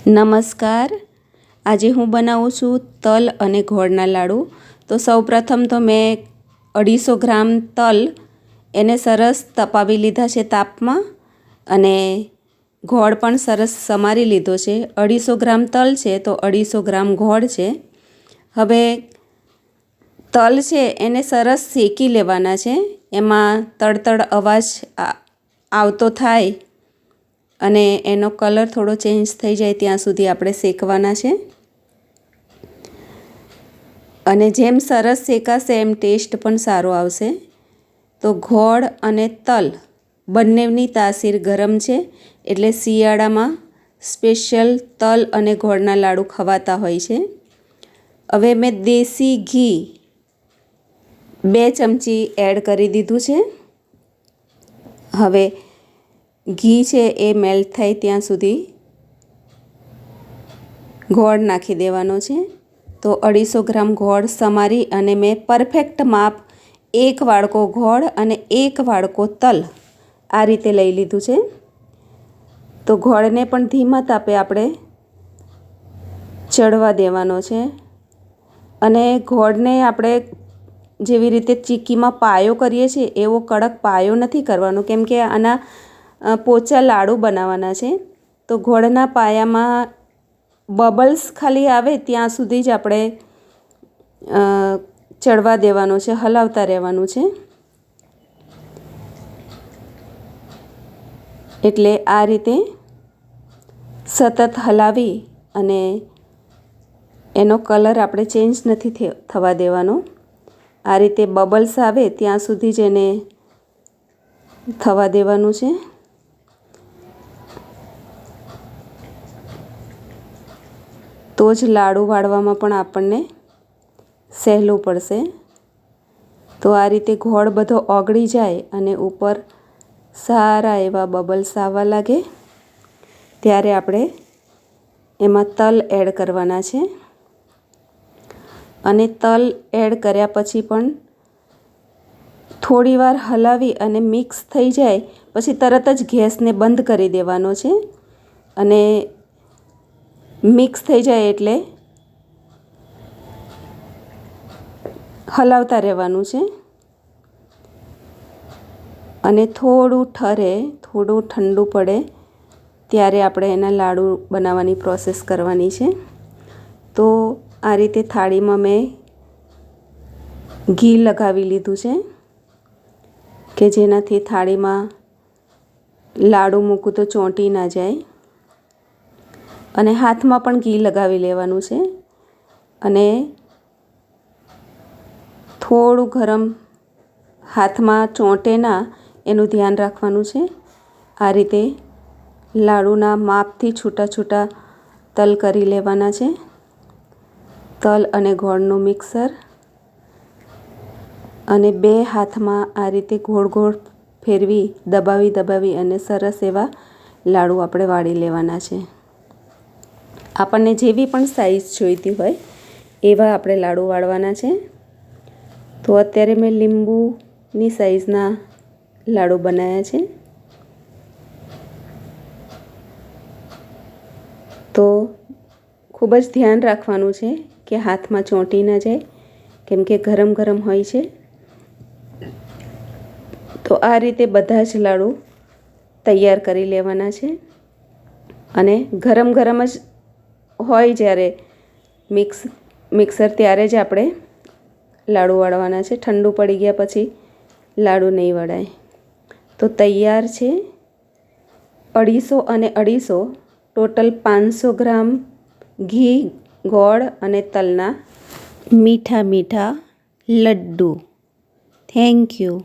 નમસ્કાર। આજે હું બનાવું છું તલ અને ગોળના લાડુ। તો સૌપ્રથમ તો મેં 250 ગ્રામ તલ એને સરસ તપાવી લીધા છે તાપમાં, અને ગોળ પણ સરસ સમારી લીધો છે। 250 ગ્રામ તલ છે તો 250 ગ્રામ ગોળ છે। હવે તલ છે એને સરસ શેકી લેવાના છે, એમાં તડતડ અવાજ આવતો થાય અને એનો કલર થોડો ચેન્જ થઈ જાય ત્યાં સુધી આપણે શેકવાના છે। અને જેમ સરસ શેકાશે એમ ટેસ્ટ પણ સારો આવશે। તો ગોળ અને તલ બંનેની તાસીર ગરમ છે, એટલે શિયાળામાં સ્પેશિયલ તલ અને ગોળના લાડુ ખવાતા હોય છે। હવે મેં દેશી ઘી 2 ચમચી એડ કરી દીધું છે। હવે ઘી છે એ મેલ્ટ થાય ત્યાં સુધી ગોળ નાખી દેવાનો છે। તો 250 ગ્રામ ગોળ સમારી અને મેં પરફેક્ટ માપ 1 વાડકો ગોળ અને 1 વાડકો તલ આ રીતે લઈ લીધું છે। તો ગોળને પણ ધીમા તાપે આપણે ચડવા દેવાનો છે, અને ગોળને આપણે જેવી રીતે ચીક્કીમાં પાયો કરીએ છીએ એવો કડક પાયો નથી કરવાનો, કેમ કે આના પોચા લાડુ બનાવવાના છે। તો ગોળના પાયામાં બબલ્સ ખાલી આવે ત્યાં સુધી જ આપણે ચડવા દેવાનો છે, હલાવતા રહેવાનું છે। એટલે આ રીતે સતત હલાવી અને એનો કલર આપણે ચેન્જ નથી થવા દેવાનો। આ રીતે બબલ્સ આવે ત્યાં સુધી જ એને થવા દેવાનું છે। તો જ લાડુ વાળવામાં પણ આપણને સહેલું પડશે। તો આ રીતે ગોળ બધો ઓગળી જાય અને ઉપર સારા એવા બબલ્સ આવવા લાગે ત્યારે આપણે એમાં તલ એડ કરવાના છે, અને તલ એડ કર્યા પછી પણ થોડીવાર હલાવી અને મિક્સ થઈ જાય પછી તરત જ ગેસને બંધ કરી દેવાનો છે, અને મિક્સ થઈ જાય એટલે હલાવતા રહેવાનું છે। અને થોડું ઠરે, થોડું ઠંડુ પડે ત્યારે આપણે એના લાડુ બનાવવાની પ્રોસેસ કરવાની છે। તો આ રીતે થાળીમાં મેં ઘી લગાવી લીધું છે કે જેનાથી થાળીમાં લાડુ મૂકું તો ચોંટી ના જાય, અને હાથમાં પણ ઘી લગાવી લેવાનું છે, અને થોડું ગરમ હાથમાં ચોંટે ના એનું ધ્યાન રાખવાનું છે। આ રીતે લાડુના માપથી છૂટા છૂટા તલ કરી લેવાના છે। તલ અને ગોળનું મિક્સર, અને 2 હાથમાં આ રીતે ગોળ ગોળ ફેરવી દબાવી અને સરસ એવા લાડુ આપણે વાળી લેવાના છે। આપણને જેવી પણ સાઈઝ જોઈતી હોય એવા આપણે લાડુ વાળવાના છે। તો અત્યારે મેં લીંબુની સાઈઝના લાડુ બનાવ્યા છે। તો ખૂબ જ ધ્યાન રાખવાનું છે કે હાથમાં ચોંટી ના જાય, કેમ કે ગરમ ગરમ હોય છે। તો આ રીતે બધા જ લાડુ તૈયાર કરી લેવાના છે, અને ગરમ ગરમ જ હોય જ્યારે મિક્સર ત્યારે જ આપણે લાડુ વાળવાના છે। ઠંડુ પડી ગયા પછી લાડુ નહીં વળાય। તો તૈયાર છે 250 અને 250 ટોટલ 500 ગ્રામ ઘી, ગોળ અને તલના મીઠા મીઠા લડ્ડુ। Thank you.